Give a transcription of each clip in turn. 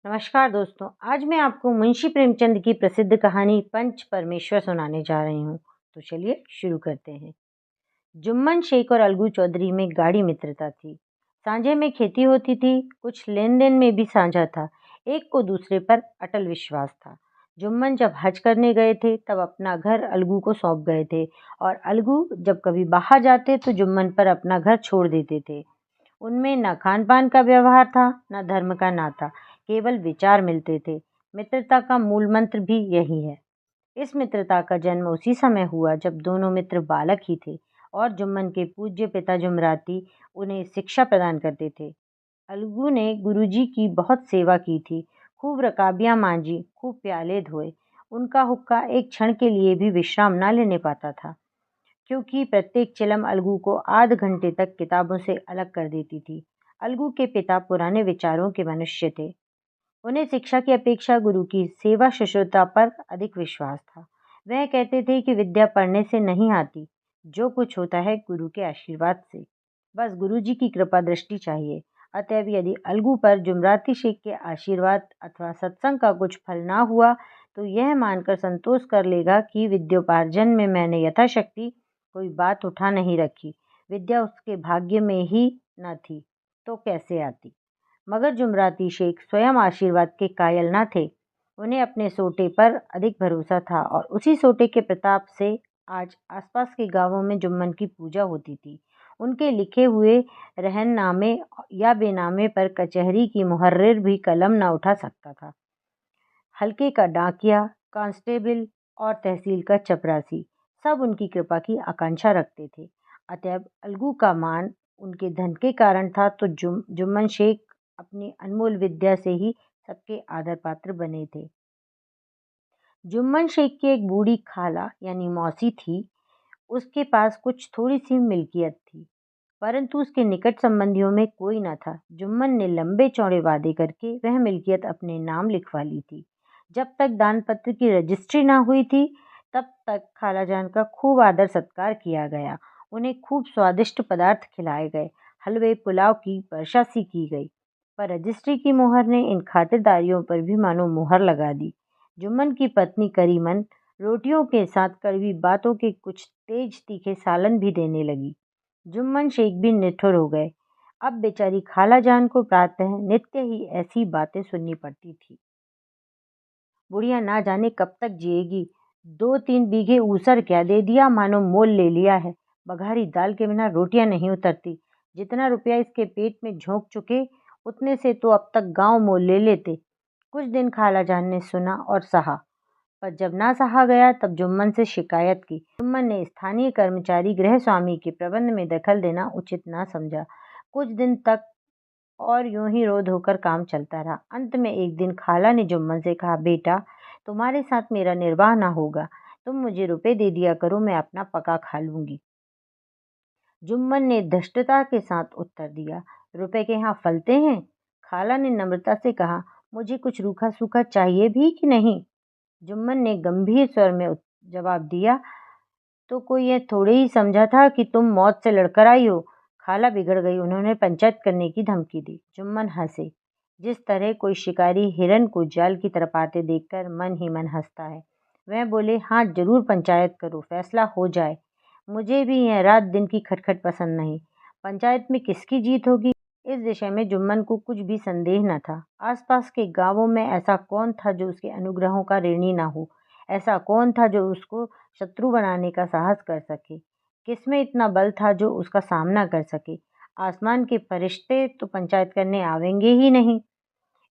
नमस्कार दोस्तों। आज मैं आपको मुंशी प्रेमचंद की प्रसिद्ध कहानी पंच परमेश्वर सुनाने जा रही हूँ। तो चलिए शुरू करते हैं। जुम्मन शेख और अलगू चौधरी में गाढ़ी मित्रता थी। सांझे में खेती होती थी, कुछ लेन देन में भी साझा था। एक को दूसरे पर अटल विश्वास था। जुम्मन जब हज करने गए थे तब अपना घर अलगू को सौंप गए थे, और अलगू जब कभी बाहर जाते तो जुम्मन पर अपना घर छोड़ देते थे। उनमें न खान पान का व्यवहार था, न धर्म का नाता, केवल विचार मिलते थे। मित्रता का मूल मंत्र भी यही है। इस मित्रता का जन्म उसी समय हुआ जब दोनों मित्र बालक ही थे और जुम्मन के पूज्य पिता जुमराती उन्हें शिक्षा प्रदान करते थे। अलगू ने गुरुजी की बहुत सेवा की थी, खूब रकाबियां मांजी, खूब प्याले धोए। उनका हुक्का एक क्षण के लिए भी विश्राम न लेने पाता था, क्योंकि प्रत्येक चिलम अलगू को आध घंटे तक किताबों से अलग कर देती थी। अलगू के पिता पुराने विचारों के मनुष्य थे। उन्हें शिक्षा की अपेक्षा गुरु की सेवा शुश्रूषा पर अधिक विश्वास था। वह कहते थे कि विद्या पढ़ने से नहीं आती, जो कुछ होता है गुरु के आशीर्वाद से। बस गुरु जी की कृपा दृष्टि चाहिए। अतएव यदि अलगू पर जुमराती शेख के आशीर्वाद अथवा सत्संग का कुछ फल ना हुआ तो यह मानकर संतोष कर लेगा कि विद्योपार्जन में मैंने यथाशक्ति कोई बात उठा नहीं रखी। विद्या उसके भाग्य में ही न थी तो कैसे आती। मगर जुमराती शेख स्वयं आशीर्वाद के कायल न थे। उन्हें अपने सोटे पर अधिक भरोसा था, और उसी सोटे के प्रताप से आज आसपास के गांवों में जुम्मन की पूजा होती थी। उनके लिखे हुए रहननामे या बेनामे पर कचहरी की मुहर्रिर भी कलम न उठा सकता था। हल्के का डाकिया, कांस्टेबल और तहसील का चपरासी सब उनकी कृपा की आकांक्षा रखते थे। अतएव अलगू का मान उनके धन के कारण था, तो जुम्मन शेख अपनी अनमोल विद्या से ही सबके आदर पात्र बने थे। जुम्मन शेख की एक बूढ़ी खाला यानी मौसी थी। उसके पास कुछ थोड़ी सी मिल्कियत थी, परंतु उसके निकट संबंधियों में कोई न था। जुम्मन ने लंबे चौड़े वादे करके वह मिल्कियत अपने नाम लिखवा ली थी। जब तक दान पत्र की रजिस्ट्री ना हुई थी तब तक खालाजान का खूब आदर सत्कार किया गया। उन्हें खूब स्वादिष्ट पदार्थ खिलाए गए, हलवे पुलाव की वर्षासी की गई। पर रजिस्ट्री की मोहर ने इन खातिरदारियों पर भी मानो मोहर लगा दी। जुम्मन की पत्नी करीमन रोटियों के साथ कड़वी बातों के कुछ तेज तीखे सालन भी देने लगी। जुम्मन शेख भी निठुर हो गए। अब बेचारी खालाजान को प्रातः नित्य ही ऐसी बातें सुननी पड़ती थी। बुढ़िया ना जाने कब तक जिएगी। 2-3 बीघे ऊसर क्या दे दिया, मानो मोल ले लिया है। बघारी दाल के बिना रोटियां नहीं उतरती। जितना रुपया इसके पेट में झोंक चुके, उतने से तो अब तक गांव मोल ले लेते। कुछ दिन खालाजान ने सुना और सहा, पर जब ना सहा गया तब जुम्मन से शिकायत की। जुम्मन ने स्थानीय कर्मचारी गृह स्वामी के प्रबंध में दखल देना उचित ना समझा। कुछ दिन तक और यूं ही रोध होकर काम चलता रहा। अंत में एक दिन खाला ने जुम्मन से कहा, बेटा तुम्हारे साथ मेरा निर्वाह ना होगा, तुम मुझे रुपए दे दिया करो, मैं अपना पका खा लूंगी। जुम्मन ने धृष्टता के साथ उत्तर दिया, रुपए के यहाँ फलते हैं? खाला ने नम्रता से कहा, मुझे कुछ रूखा सूखा चाहिए भी कि नहीं? जुम्मन ने गंभीर स्वर में जवाब दिया, तो कोई ये थोड़े ही समझा था कि तुम मौत से लड़कर आई हो। खाला बिगड़ गई, उन्होंने पंचायत करने की धमकी दी। जुम्मन हंसे, जिस तरह कोई शिकारी हिरन को जाल की तरफ आते देखकर मन ही मन हंसता है। वह बोले, हाँ जरूर पंचायत करो, फैसला हो जाए। मुझे भी यह रात दिन की खटखट पसंद नहीं। पंचायत में किसकी जीत होगी, इस विषय में जुम्मन को कुछ भी संदेह न था। आसपास के गांवों में ऐसा कौन था जो उसके अनुग्रहों का ऋणी न हो? ऐसा कौन था जो उसको शत्रु बनाने का साहस कर सके? किसमें इतना बल था जो उसका सामना कर सके? आसमान के फरिश्ते तो पंचायत करने आवेंगे ही नहीं।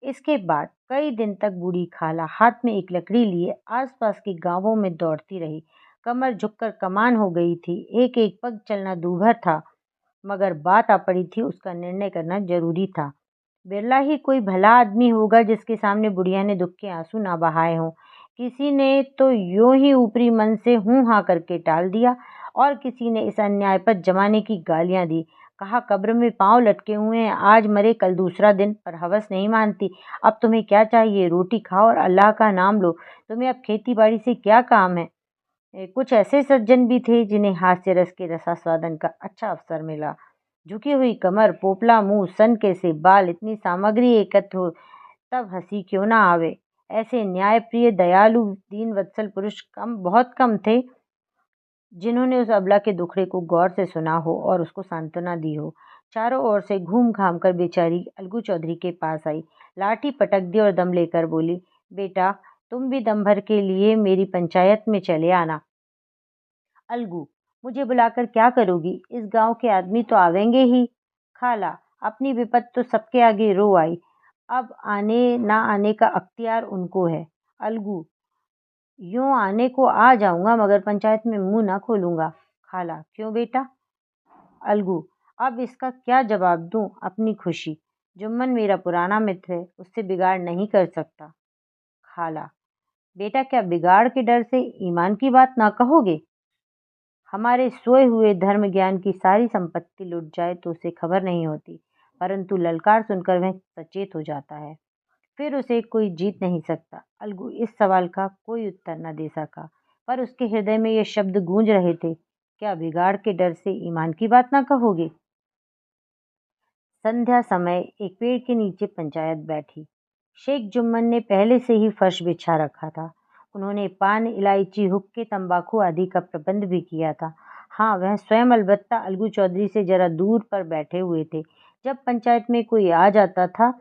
इसके बाद कई दिन तक बूढ़ी खाला हाथ में एक लकड़ी लिए आसपास के गांवों में दौड़ती रही। कमर झुककर कमान हो गई थी, एक एक पग चलना दूभर था। मगर बात आ पड़ी थी, उसका निर्णय करना जरूरी था। बिरला ही कोई भला आदमी होगा जिसके सामने बुढ़िया ने दुख के आंसू ना बहाए हों। किसी ने तो यूं ही ऊपरी मन से हूं हाँ करके टाल दिया, और किसी ने इस अन्याय पर जमाने की गालियां दी। कहा, कब्र में पांव लटके हुए हैं, आज मरे कल दूसरा दिन, पर हवस नहीं मानती। अब तुम्हें क्या चाहिए? रोटी खाओ और अल्लाह का नाम लो। तुम्हें अब खेती बाड़ी से क्या काम है? कुछ ऐसे सज्जन भी थे जिन्हें हास्य रस के रसास्वादन का अच्छा अवसर मिला। झुकी हुई कमर, पोपला मुंह, सन के से बाल, इतनी सामग्री एकत्र तब हंसी क्यों ना आवे। ऐसे न्यायप्रिय दयालु दीन वत्सल पुरुष बहुत कम थे जिन्होंने उस अबला के दुखड़े को गौर से सुना हो और उसको सांत्वना दी हो। चारों ओर से घूम घाम कर बेचारी अलगू चौधरी के पास आई, लाठी पटक दी और दम लेकर बोली, बेटा तुम भी दम भर के लिए मेरी पंचायत में चले आना। अलगू, मुझे बुलाकर क्या करोगी? इस गांव के आदमी तो आवेंगे ही। खाला, अपनी विपत तो सबके आगे रो आई, अब आने ना आने का अख्तियार उनको है। अलगू, यूं आने को आ जाऊंगा मगर पंचायत में मुंह ना खोलूंगा। खाला, क्यों बेटा? अलगू, अब इसका क्या जवाब दूं? अपनी खुशी। जुम्मन मेरा पुराना मित्र है, उससे बिगाड़ नहीं कर सकता। खाला, बेटा क्या बिगाड़ के डर से ईमान की बात ना कहोगे? हमारे सोए हुए धर्म ज्ञान की सारी संपत्ति लुट जाए तो उसे खबर नहीं होती, परंतु ललकार सुनकर वह सचेत हो जाता है, फिर उसे कोई जीत नहीं सकता। अलगू इस सवाल का कोई उत्तर न दे सका, पर उसके हृदय में ये शब्द गूंज रहे थे, क्या बिगाड़ के डर से ईमान की बात ना कहोगे? संध्या समय एक पेड़ के नीचे पंचायत बैठी। शेख जुम्मन ने पहले से ही फर्श बिछा रखा था। उन्होंने पान, इलायची, हुक्के, तंबाकू आदि का प्रबंध भी किया था। हाँ, वह स्वयं अलबत्ता अलगू चौधरी से जरा दूर पर बैठे हुए थे। जब पंचायत में कोई आ जाता था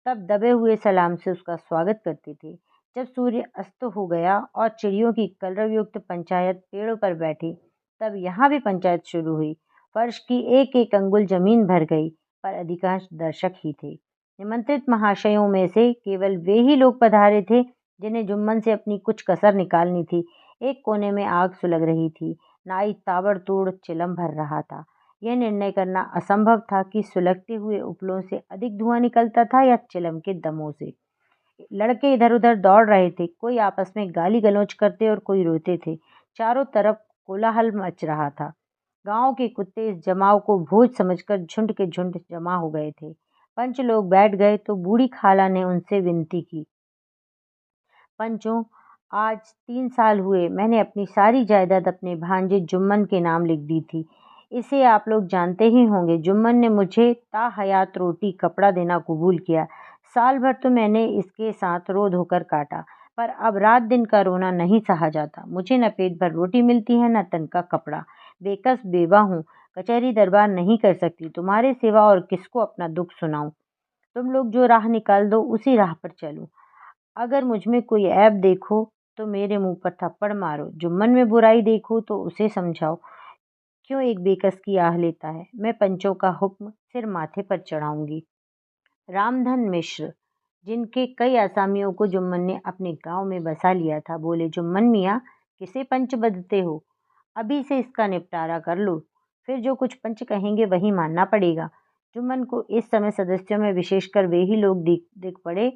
तब दबे हुए सलाम से उसका स्वागत करते थे। जब सूर्य अस्त हो गया और चिड़ियों की कलरवयुक्त पंचायत पेड़ों पर बैठी, तब यहाँ भी पंचायत शुरू हुई। फर्श की एक एक अंगुल जमीन भर गई, पर अधिकांश दर्शक ही थे। निमंत्रित महाशयों में से केवल वे ही लोग पधारे थे जिन्हें जुम्मन से अपनी कुछ कसर निकालनी थी। एक कोने में आग सुलग रही थी। नाई ताबड़तोड़ चिलम भर रहा था। यह निर्णय करना असंभव था कि सुलगते हुए उपलों से अधिक धुआं निकलता था या चिलम के दमों से। लड़के इधर उधर दौड़ रहे थे, कोई आपस में गाली गलौज करते और कोई रोते थे। चारों तरफ कोलाहल मच रहा था। गांव के कुत्ते इस जमाव को भोज समझकर झुंड के झुंड जमा हो गए थे। पंच लोग बैठ गए तो बूढ़ी खाला ने उनसे विनती की, पंचों, आज 3 साल हुए मैंने अपनी सारी जायदाद अपने भांजे जुम्मन के नाम लिख दी थी। इसे आप लोग जानते ही होंगे। जुम्मन ने मुझे ताहयात रोटी कपड़ा देना कबूल किया। साल भर तो मैंने इसके साथ रो धोकर काटा, पर अब रात दिन का रोना नहीं सहा जाता। मुझे न पेट भर रोटी मिलती है न तन का कपड़ा। बेकस बेवा हूँ, कचहरी दरबार नहीं कर सकती। तुम्हारे सिवा और किसको अपना दुख सुनाऊं? तुम लोग जो राह निकाल दो उसी राह पर चलूं। अगर मुझ में कोई ऐब देखो तो मेरे मुंह पर थप्पड़ मारो, जुम्मन में बुराई देखो तो उसे समझाओ। क्यों एक बेकस की आह लेता है? मैं पंचों का हुक्म सिर माथे पर चढ़ाऊंगी। रामधन मिश्र, जिनके कई आसामियों को जुम्मन ने अपने गांव में बसा लिया था, बोले, जुम्मन मियाँ, किसे पंच बदते हो? अभी से इसका निपटारा कर लो, फिर जो कुछ पंच कहेंगे वही मानना पड़ेगा। जुम्मन को इस समय सदस्यों में विशेषकर वे ही लोग दिख पड़े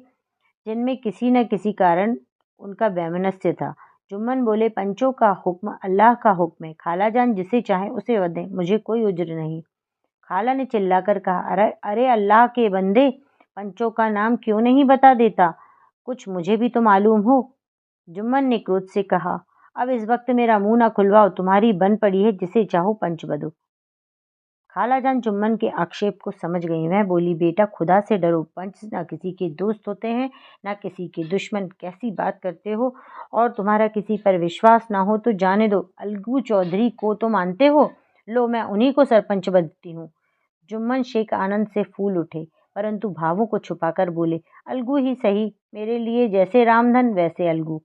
जिनमें किसी न किसी कारण उनका वैमनस्य था। जुम्मन बोले, पंचों का हुक्म अल्लाह का हुक्म है। खाला जान जिसे चाहे उसे वदें, मुझे कोई उज्र नहीं। खाला ने चिल्लाकर कहा, अरे अरे अल्लाह के बंदे, पंचों का नाम क्यों नहीं बता देता? कुछ मुझे भी तो मालूम हो। जुम्मन ने क्रोध से कहा, अब इस वक्त मेरा मुंह ना खुलवाओ, तुम्हारी बन पड़ी है, जिसे चाहो पंच बदो। खालाजान जुम्मन के आक्षेप को समझ गई। वह बोली, बेटा खुदा से डरो, पंच ना किसी के दोस्त होते हैं ना किसी के दुश्मन। कैसी बात करते हो? और तुम्हारा किसी पर विश्वास ना हो तो जाने दो। अलगू चौधरी को तो मानते हो? लो, मैं उन्हीं को सरपंच बनती हूँ। जुम्मन शेख आनंद से फूल उठे, परंतु भावों को छुपाकर बोले, अलगू ही सही, मेरे लिए जैसे रामधन वैसे अलगू।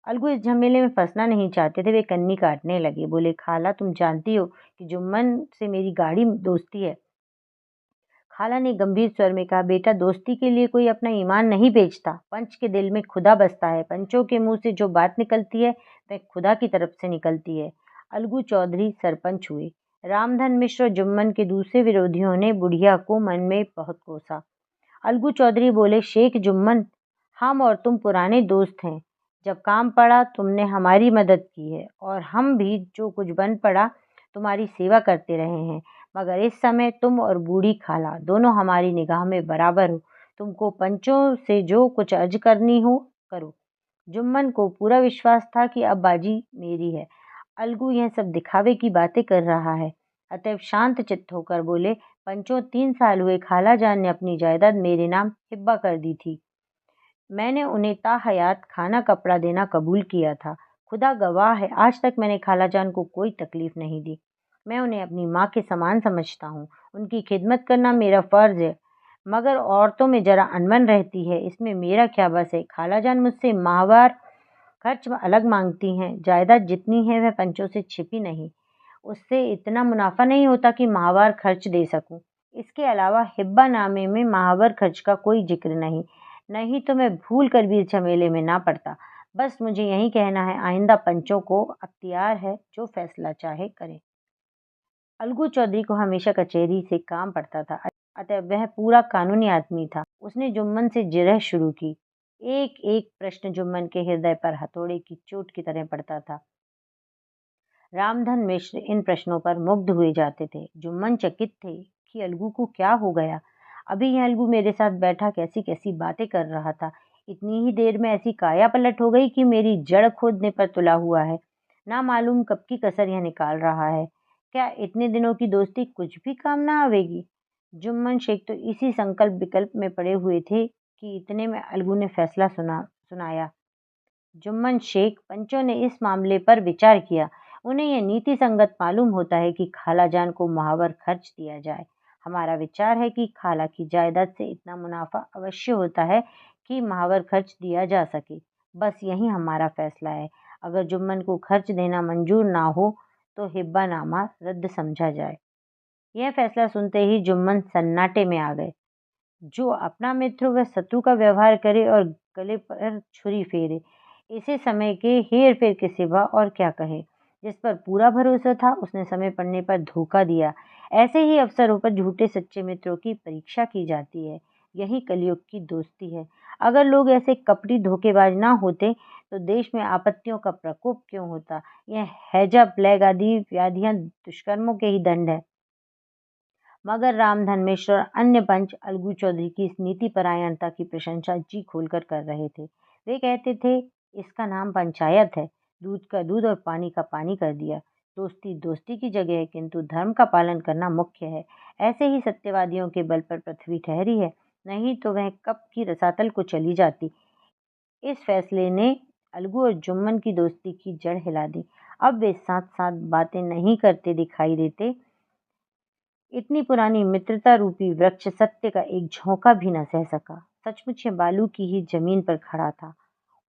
अलगू इस झमेले में फंसना नहीं चाहते थे। वे कन्नी काटने लगे। बोले, खाला तुम जानती हो कि जुम्मन से मेरी गाढ़ी दोस्ती है। खाला ने गंभीर स्वर में कहा, बेटा दोस्ती के लिए कोई अपना ईमान नहीं बेचता। पंच के दिल में खुदा बसता है। पंचों के मुंह से जो बात निकलती है वह खुदा की तरफ से निकलती है। अलगू चौधरी सरपंच हुए। रामधन मिश्र और जुम्मन के दूसरे विरोधियों ने बुढ़िया को मन में बहुत कोसा। अलगू चौधरी बोले, शेख जुम्मन, हम और तुम पुराने दोस्त हैं। जब काम पड़ा तुमने हमारी मदद की है और हम भी जो कुछ बन पड़ा तुम्हारी सेवा करते रहे हैं, मगर इस समय तुम और बूढ़ी खाला दोनों हमारी निगाह में बराबर हो। तुमको पंचों से जो कुछ अर्ज करनी हो करो। जुम्मन को पूरा विश्वास था कि अब बाजी मेरी है। अलगू यह सब दिखावे की बातें कर रहा है। अतएव शांत चित्त होकर बोले, पंचों 3 साल हुए खाला जान ने अपनी जायदाद मेरे नाम हिब्बा कर दी थी। मैंने उन्हें ताहयात खाना कपड़ा देना कबूल किया था। खुदा गवाह है, आज तक मैंने खालाजान को कोई तकलीफ नहीं दी। मैं उन्हें अपनी माँ के समान समझता हूँ। उनकी खिदमत करना मेरा फ़र्ज़ है। मगर औरतों में ज़रा अनबन रहती है, इसमें मेरा क्या बस है। खालाजान मुझसे माहवार खर्च अलग मांगती हैं। जायदाद जितनी है वह पंचों से छिपी नहीं। उससे इतना मुनाफा नहीं होता कि माहवार खर्च दे सकूं। इसके अलावा हिब्बा नामे में माहवार खर्च का कोई जिक्र नहीं तो मैं भूल कर भी इस झमेले में ना पड़ता। बस मुझे यही कहना है, आइंदा पंचों को अख्तियार है, जो फैसला चाहे करें। अलगू चौधरी को हमेशा कचहरी से काम पड़ता था, अतः वह पूरा कानूनी आदमी था। उसने जुम्मन से जिरह शुरू की। एक एक प्रश्न जुम्मन के हृदय पर हथौड़े की चोट की तरह पड़ता था। रामधन मिश्र इन प्रश्नों पर मुग्ध हुए जाते थे। जुम्मन चकित थे कि अलगू को क्या हो गया। अभी यह अलगू मेरे साथ बैठा कैसी कैसी बातें कर रहा था। इतनी ही देर में ऐसी काया पलट हो गई कि मेरी जड़ खोदने पर तुला हुआ है। ना मालूम कब की कसर यह निकाल रहा है। क्या इतने दिनों की दोस्ती कुछ भी काम ना आवेगी। जुम्मन शेख तो इसी संकल्प विकल्प में पड़े हुए थे कि इतने में अलगू ने फैसला सुनाया। जुम्मन शेख पंचों ने इस मामले पर विचार किया। उन्हें यह नीति संगत मालूम होता है कि खालाजान को मुहावर खर्च दिया जाए। हमारा विचार है कि खाला की जायदाद से इतना मुनाफा अवश्य होता है कि मुहावर खर्च दिया जा सके। बस यही हमारा फैसला है। अगर जुम्मन को खर्च देना मंजूर ना हो तो हिब्बानामा रद्द समझा जाए। यह फैसला सुनते ही जुम्मन सन्नाटे में आ गए। जो अपना मित्र वह शत्रु का व्यवहार करे और गले पर छुरी फेरे, इसे समय के हेर फेर के सिवा और क्या कहे। जिस पर पूरा भरोसा था उसने समय पड़ने पर धोखा दिया। ऐसे ही अवसरों पर झूठे सच्चे मित्रों की परीक्षा की जाती है। यही कलयुग की दोस्ती है। अगर लोग ऐसे कपटी धोखेबाज ना होते तो देश में आपत्तियों का प्रकोप क्यों होता। यह हैजा, प्लेग आदि व्याधियां दुष्कर्मों के ही दंड है। मगर रामधन मिश्र और अन्य पंच अलगू चौधरी की इस नीति परायणता की प्रशंसा जी खोलकर कर रहे थे। वे कहते थे, इसका नाम पंचायत है। दूध का दूध और पानी का पानी कर दिया। दोस्ती दोस्ती की जगह है, किंतु धर्म का पालन करना मुख्य है। ऐसे ही सत्यवादियों के बल पर पृथ्वी ठहरी है, नहीं तो वह कब की रसातल को चली जाती। इस फैसले ने अलगू और जुम्मन की दोस्ती की जड़ हिला दी। अब वे साथ साथ बातें नहीं करते दिखाई देते। इतनी पुरानी मित्रता रूपी वृक्ष सत्य का एक झोंका भी न सह सका। सचमुच यह बालू की ही जमीन पर खड़ा था।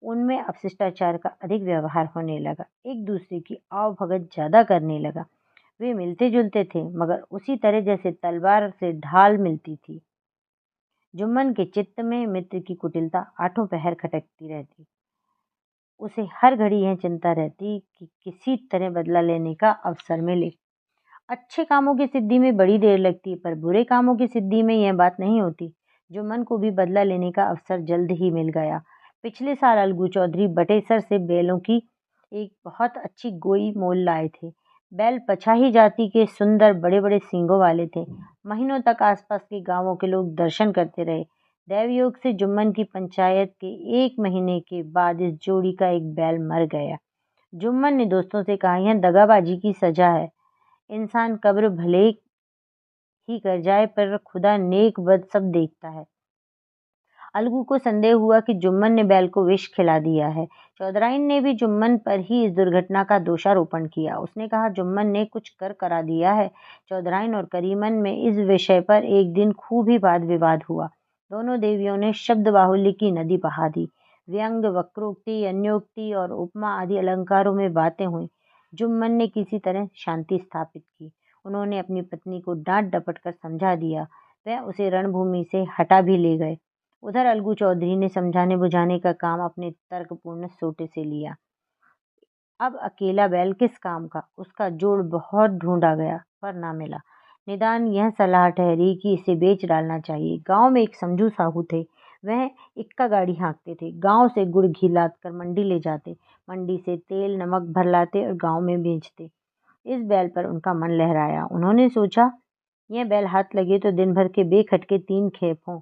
उनमें अब शिष्टाचार का अधिक व्यवहार होने लगा। एक दूसरे की आवभगत ज्यादा करने लगा। वे मिलते जुलते थे, मगर उसी तरह जैसे तलवार से ढाल मिलती थी। जुम्मन के चित्त में मित्र की कुटिलता आठों पहर खटकती रहती। उसे हर घड़ी यह चिंता रहती कि किसी तरह बदला लेने का अवसर मिले। अच्छे कामों की सिद्धि में बड़ी देर लगती है, पर बुरे कामों की सिद्धि में यह बात नहीं होती। जुम्मन को भी बदला लेने का अवसर जल्द ही मिल गया। पिछले साल अलगू चौधरी बटेसर से बैलों की एक बहुत अच्छी गोई मोल लाए थे। बैल पछाही जाति के सुंदर बड़े बड़े सींगों वाले थे। महीनों तक आसपास के गांवों के लोग दर्शन करते रहे। दैवयोग से जुम्मन की पंचायत के 1 महीने के बाद इस जोड़ी का एक बैल मर गया। जुम्मन ने दोस्तों से कहा, यह दगाबाजी की सजा है। इंसान कब्र भले ही कर जाए, पर खुदा नेक बद सब देखता है। अलगू को संदेह हुआ कि जुम्मन ने बैल को विष खिला दिया है। चौधराइन ने भी जुम्मन पर ही इस दुर्घटना का दोषारोपण किया। उसने कहा, जुम्मन ने कुछ कर करा दिया है। चौधराइन और करीमन में इस विषय पर एक दिन खूब ही वाद विवाद हुआ। दोनों देवियों ने शब्द बाहुल्य की नदी बहा दी। व्यंग, वक्रोक्ति, अन्योक्ति और उपमा आदि अलंकारों में बातें हुई। जुम्मन ने किसी तरह शांति स्थापित की। उन्होंने अपनी पत्नी को डांट डपट कर समझा दिया। वह उसे रणभूमि से हटा भी ले गए। उधर अलगू चौधरी ने समझाने बुझाने का काम अपने तर्कपूर्ण सोटे से लिया। अब अकेला बैल किस काम का। उसका जोड़ बहुत ढूंढा गया, पर ना मिला। निदान यह सलाह ठहरी कि इसे बेच डालना चाहिए। गांव में एक समझू साहू थे। वह इक्का गाड़ी हाँकते थे। गांव से गुड़ घी लाद कर मंडी ले जाते। मंडी से तेल नमक भर लाते और गांव में बेचते। इस बैल पर उनका मन लहराया। उन्होंने सोचा, यह बैल हाथ लगे तो दिन भर के बेखटके 3 खेप हों।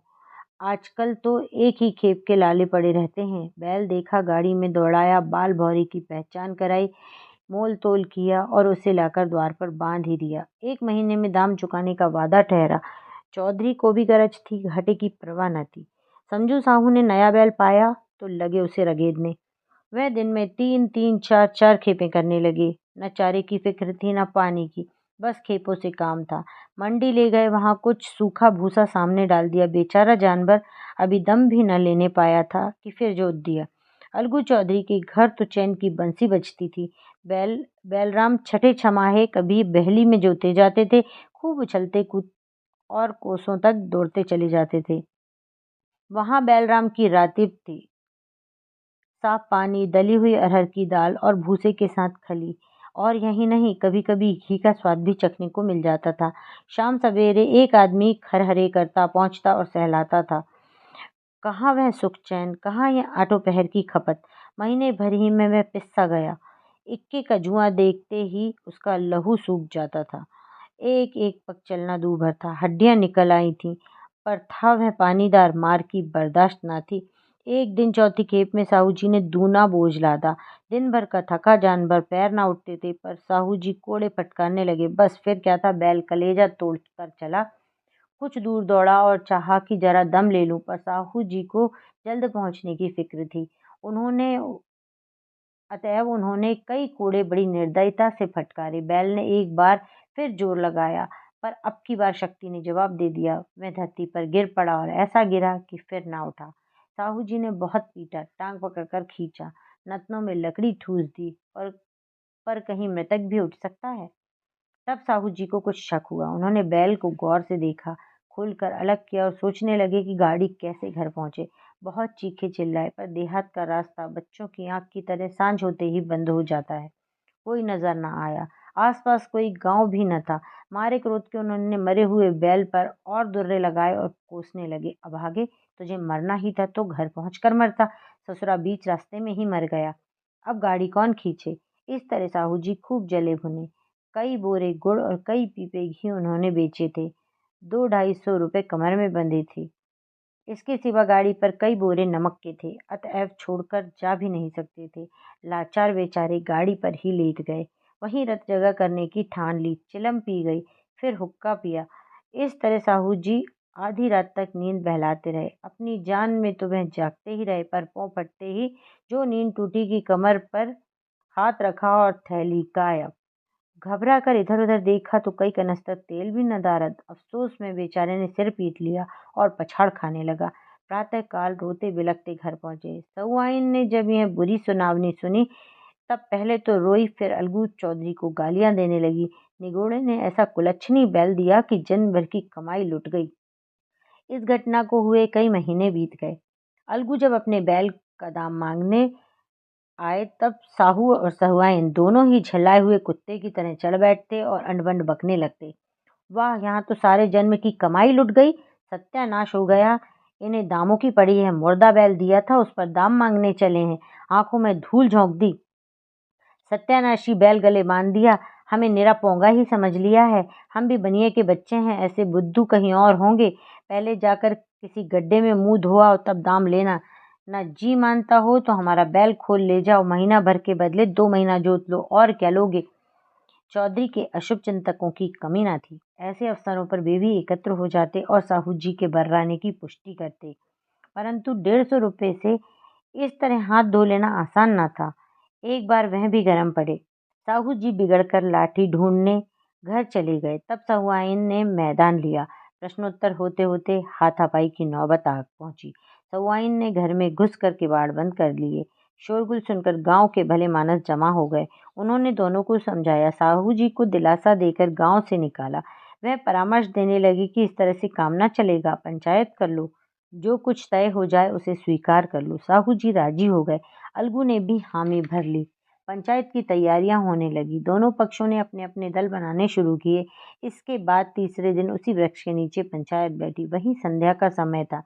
आजकल तो एक ही खेप के लाले पड़े रहते हैं। बैल देखा, गाड़ी में दौड़ाया, बाल भौरी की पहचान कराई, मोल तोल किया और उसे लाकर द्वार पर बांध ही दिया। 1 महीने में दाम चुकाने का वादा ठहरा। चौधरी को भी गरज थी, घाटे की परवाह न थी। समझू साहू ने नया बैल पाया तो लगे उसे रगेदने। वह दिन में 3-3, 4-4 खेपें करने लगे। न चारे की फिक्र थी न पानी की, बस खेपों से काम था। मंडी ले गए, वहाँ कुछ सूखा भूसा सामने डाल दिया। बेचारा जानवर अभी दम भी न लेने पाया था कि फिर जोत दिया। अलगू चौधरी के घर तो चैन की बंसी बजती थी। बैलराम छठे छमाहे कभी बहली में जोते जाते थे। खूब उछलते कूद और कोसों तक दौड़ते चले जाते थे। वहाँ बैलराम की रातिब थी। साफ पानी, दली हुई अरहर की दाल और भूसे के साथ खली। और यही नहीं, कभी कभी घी का स्वाद भी चखने को मिल जाता था। शाम सवेरे एक आदमी खरहरे करता पहुंचता और सहलाता था। कहाँ वह सुख चैन, कहाँ यह आठों पहर की खपत। महीने भर ही में वह पिस्सा गया। इक्के का जुआं देखते ही उसका लहू सूख जाता था। एक एक पग चलना दूभर था। हड्डियां निकल आई थीं, पर था वह पानीदार मार की बर्दाश्त न थी। एक दिन चौथी खेप में साहू जी ने दूना बोझ लादा। दिन भर का थका जानवर पैर ना उठते थे, पर साहू जी कोड़े फटकारने लगे। बस फिर क्या था, बैल कलेजा तोड़ कर चला। कुछ दूर दौड़ा और चाहा कि जरा दम ले लूं, पर साहू जी को जल्द पहुंचने की फिक्र थी। अतएव उन्होंने कई कोड़े बड़ी निर्दयता से फटकारे। बैल ने एक बार फिर जोर लगाया, पर अब की बार शक्ति ने जवाब दे दिया। वह धरती पर गिर पड़ा और ऐसा गिरा कि फिर ना उठा। साहू जी ने बहुत पीटा, टांग पकड़कर खींचा, नथनों में लकड़ी ठूस दी, पर कहीं मृतक भी उठ सकता है। तब साहू जी को कुछ शक हुआ। उन्होंने बैल को गौर से देखा, खोलकर अलग किया और सोचने लगे कि गाड़ी कैसे घर पहुंचे। बहुत चीखे चिल्लाए, पर देहात का रास्ता बच्चों की आंख की तरह सांझ होते ही बंद हो जाता है। कोई नजर न आया। आसपास कोई गांव भी न था। मारे क्रोध के उन्होंने मरे हुए बैल पर और दुर्रे लगाए और कोसने लगे। अभागे, तुझे मरना ही था तो घर पहुंचकर मरता। ससुरा बीच रास्ते में ही मर गया, अब गाड़ी कौन खींचे। इस तरह साहू जी खूब जले भुने। कई बोरे गुड़ और कई पीपे घी उन्होंने बेचे थे। 200-250 रुपए कमर में बंधे थे। इसके सिवा गाड़ी पर कई बोरे नमक के थे, अतएव छोड़कर जा भी नहीं सकते थे। लाचार बेचारे गाड़ी पर ही लेट गए। वहीं रत जगह करने की ठान ली। चिलम पी गई, फिर हुक्का पिया। इस तरह साहू जी आधी रात तक नींद बहलाते रहे। अपनी जान में तो वह जागते ही रहे, पर पाँव फटते ही जो नींद टूटी की कमर पर हाथ रखा और थैली गायब। घबरा कर इधर उधर देखा तो कई कनस्तर तेल भी न दारद। अफसोस में बेचारे ने सिर पीट लिया और पछाड़ खाने लगा। प्रातः काल रोते बिलखते घर पहुंचे। सहुआइन ने जब यह बुरी सुनावनी सुनी, तब पहले तो रोई, फिर अलगू चौधरी को गालियां देने लगी। निगोड़े ने ऐसा कुलच्छनी बैल दिया कि जन्म भर की कमाई लुट गई। इस घटना को हुए कई महीने बीत गए। अलगू जब अपने बैल का दाम मांगने आए, तब साहू और सहुआइन दोनों ही झल्लाए हुए कुत्ते की तरह चढ़ बैठते और अंड-बंड बकने लगते। वाह, यहाँ तो सारे जन्म की कमाई लुट गई, सत्यानाश हो गया। इन्हें दामों की पड़ी है। मुर्दा बैल दिया था, उस पर दाम मांगने चले हैं। आंखों में धूल झोंक दी। सत्यानाशी बैल गले बांध दिया। हमें निरा पोंगा ही समझ लिया है। हम भी बनिए के बच्चे हैं, ऐसे बुद्धू कहीं और होंगे। पहले जाकर किसी गड्ढे में मुंह धोआओ, तब दाम लेना। न जी मानता हो तो हमारा बैल खोल ले जाओ, महीना भर के बदले 2 महीना जोत लो, और क्या लोगे। चौधरी के अशुभ चिंतकों की कमी न थी। ऐसे अवसरों पर वे भी एकत्र हो जाते और साहू जी के बर्राने की पुष्टि करते। परंतु 150 रुपये से इस तरह हाथ धो लेना आसान न था। एक बार वह भी गरम पड़े। साहू जी बिगड़कर लाठी ढूंढने घर चले गए। तब सहुआइन ने मैदान लिया। प्रश्नोत्तर होते होते हाथापाई की नौबत आ पहुंची। सहुआइन ने घर में घुस कर किवाड़ बंद कर लिए। शोरगुल सुनकर गांव के भले मानस जमा हो गए। उन्होंने दोनों को समझाया, साहू जी को दिलासा देकर गांव से निकाला। वह परामर्श देने लगी कि इस तरह से काम न चलेगा, पंचायत कर लो, जो कुछ तय हो जाए उसे स्वीकार कर लो। साहू जी राजी हो गए। अलगू ने भी हामी भर ली। पंचायत की तैयारियां होने लगी। दोनों पक्षों ने अपने अपने दल बनाने शुरू किए। इसके बाद तीसरे दिन उसी वृक्ष के नीचे पंचायत बैठी। वहीं संध्या का समय था।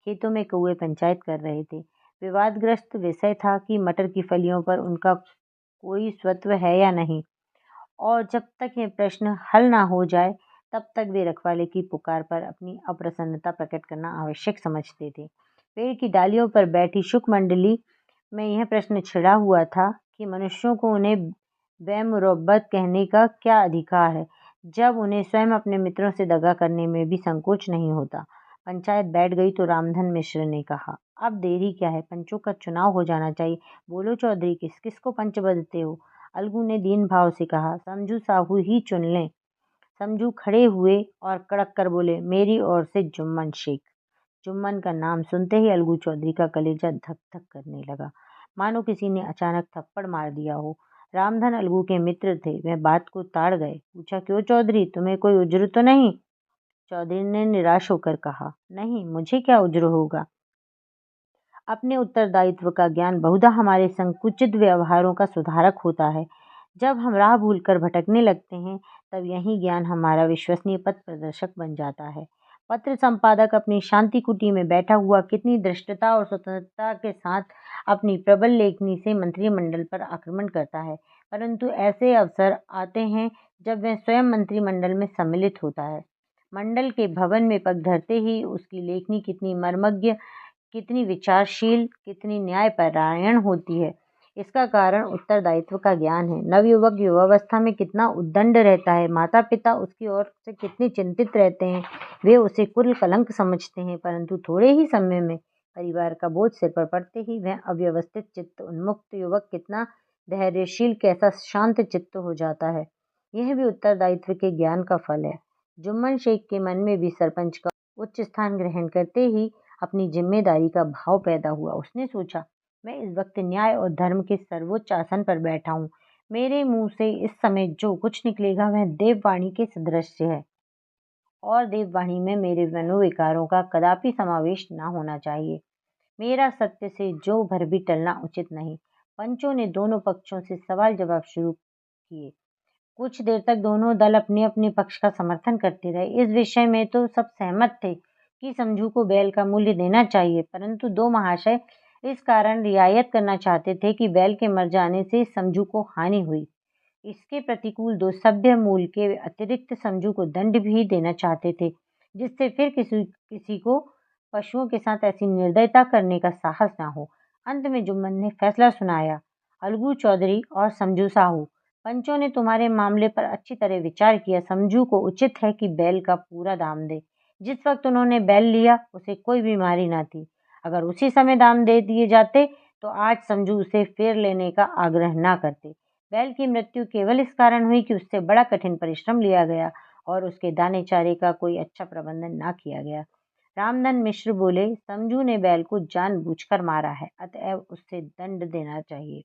खेतों में कौए पंचायत कर रहे थे। विवादग्रस्त विषय था कि मटर की फलियों पर उनका कोई स्वत्व है या नहीं, और जब तक ये प्रश्न हल ना हो जाए, तब तक वे रखवाले की पुकार पर अपनी अप्रसन्नता प्रकट करना आवश्यक समझते थे। पेड़ की डालियों पर बैठी शुक मंडली में यह प्रश्न छिड़ा हुआ था कि मनुष्यों को उन्हें बेमुरब्बत कहने का क्या अधिकार है, जब उन्हें स्वयं अपने मित्रों से दगा करने में भी संकोच नहीं होता। पंचायत बैठ गई तो रामधन मिश्र ने कहा, अब देरी क्या है, पंचों का चुनाव हो जाना चाहिए। बोलो चौधरी, किस किस को पंच बदते हो? अलगू ने दीन भाव से कहा, समझू साहू ही चुन लें। समझू खड़े हुए और कड़क कर बोले, मेरी ओर से जुम्मन शेख। जुम्मन का नाम सुनते ही अलगू चौधरी का कलेजा धक धक करने लगा, मानो किसी ने अचानक थप्पड़ मार दिया हो। रामधन अलगू के मित्र थे, वह बात को ताड़ गए। पूछा, क्यों चौधरी, तुम्हें कोई उज्र तो नहीं? चौधरी ने निराश होकर कहा, नहीं, मुझे क्या उज्र होगा। अपने उत्तरदायित्व का ज्ञान बहुधा हमारे संकुचित व्यवहारों का सुधारक होता है। जब हम राह भूलकर भटकने लगते हैं, तब यही ज्ञान हमारा विश्वसनीय पथ प्रदर्शक बन जाता है। पत्र संपादक अपनी शांति कुटी में बैठा हुआ कितनी धृष्टता और स्वतंत्रता के साथ अपनी प्रबल लेखनी से मंत्रिमंडल पर आक्रमण करता है, परंतु ऐसे अवसर आते हैं जब वह स्वयं मंत्रिमंडल में सम्मिलित होता है। मंडल के भवन में पग धरते ही उसकी लेखनी कितनी मर्मज्ञ, कितनी विचारशील, कितनी न्यायपरायण होती है। इसका कारण उत्तरदायित्व का ज्ञान है। नवयुवक युवावस्था में कितना उद्दंड रहता है, माता पिता उसकी ओर से कितने चिंतित रहते हैं, वे उसे कुल कलंक समझते हैं, परंतु थोड़े ही समय में परिवार का बोझ सिर पर पड़ते ही वह अव्यवस्थित चित्त उन्मुक्त युवक कितना धैर्यशील, कैसा शांत चित्त हो जाता है। यह भी उत्तरदायित्व के ज्ञान का फल है। जुम्मन शेख के मन में भी सरपंच का उच्च स्थान ग्रहण करते ही अपनी जिम्मेदारी का भाव पैदा हुआ। उसने सोचा, मैं इस वक्त न्याय और धर्म के सर्वोच्च आसन पर बैठा हूँ। मेरे मुंह से इस समय जो कुछ निकलेगा वह देववाणी के सदृश है, और देववाणी में मेरे मनोविकारों का कदापि समावेश न होना चाहिए। मेरा सत्य से जो भर भी टलना उचित नहीं। पंचों ने दोनों पक्षों से सवाल जवाब शुरू किए। कुछ देर तक दोनों दल अपने अपने पक्ष का समर्थन करते रहे। इस विषय में तो सब सहमत थे कि समझू को बैल का मूल्य देना चाहिए, परंतु दो महाशय इस कारण रियायत करना चाहते थे कि बैल के मर जाने से समझू को हानि हुई। इसके प्रतिकूल दो सभ्य मूल के अतिरिक्त समझू को दंड भी देना चाहते थे, जिससे फिर किसी को पशुओं के साथ ऐसी निर्दयता करने का साहस ना हो। अंत में जुम्मन ने फैसला सुनाया, अलगू चौधरी और समझू साहू, पंचों ने तुम्हारे मामले पर अच्छी तरह विचार किया। समझू को उचित है कि बैल का पूरा दाम दे। जिस वक्त उन्होंने बैल लिया उसे कोई बीमारी ना थी। अगर उसी समय दाम दे दिए जाते तो आज समझू उसे फेर लेने का आग्रह ना करते। बैल की मृत्यु केवल इस कारण हुई कि उससे बड़ा कठिन परिश्रम लिया गया और उसके दाने चारे का कोई अच्छा प्रबंधन ना किया गया। रामधन मिश्र बोले, समझू ने बैल को जानबूझकर मारा है, अतएव उससे दंड देना चाहिए।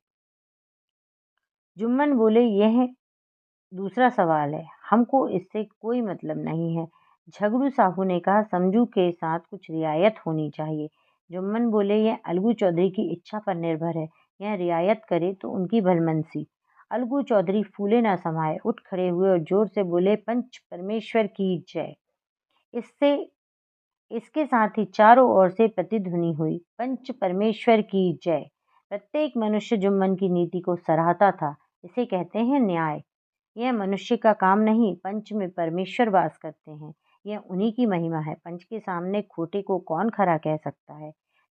जुम्मन बोले, यह दूसरा सवाल है, हमको इससे कोई मतलब नहीं है। झगड़ू साहू ने कहा, समझू के साथ कुछ रियायत होनी चाहिए। जुम्मन बोले, यह अलगू चौधरी की इच्छा पर निर्भर है, यह रियायत करे तो उनकी भलमनसी। अलगू चौधरी फूले ना समाये, उठ खड़े हुए और जोर से बोले, पंच परमेश्वर की जय। इसके साथ ही चारों ओर से प्रतिध्वनि हुई, पंच परमेश्वर की जय। प्रत्येक मनुष्य जुम्मन की नीति को सराहता था। इसे कहते हैं न्याय। यह मनुष्य का काम नहीं, पंच में परमेश्वर वास करते हैं, यह उन्हीं की महिमा है। पंच के सामने खोटे को कौन खरा कह सकता है।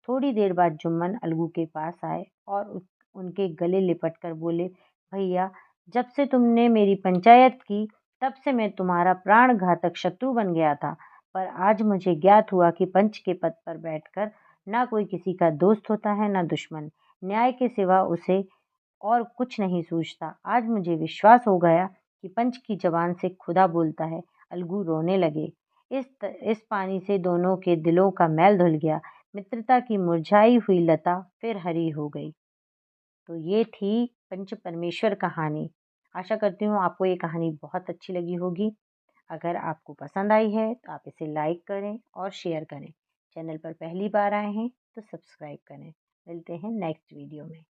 थोड़ी देर बाद जुम्मन अलगू के पास आए और उनके गले लिपट कर बोले, भैया, जब से तुमने मेरी पंचायत की तब से मैं तुम्हारा प्राण घातक शत्रु बन गया था, पर आज मुझे ज्ञात हुआ कि पंच के पद पर बैठकर ना कोई किसी का दोस्त होता है ना दुश्मन। न्याय के सिवा उसे और कुछ नहीं सूझता। आज मुझे विश्वास हो गया कि पंच की जबान से खुदा बोलता है। अलगू रोने लगे। इस पानी से दोनों के दिलों का मैल धुल गया। मित्रता की मुरझाई हुई लता फिर हरी हो गई। तो ये थी पंच परमेश्वर कहानी। आशा करती हूँ आपको ये कहानी बहुत अच्छी लगी होगी। अगर आपको पसंद आई है तो आप इसे लाइक करें और शेयर करें। चैनल पर पहली बार आए हैं तो सब्सक्राइब करें। मिलते हैं नेक्स्ट वीडियो में।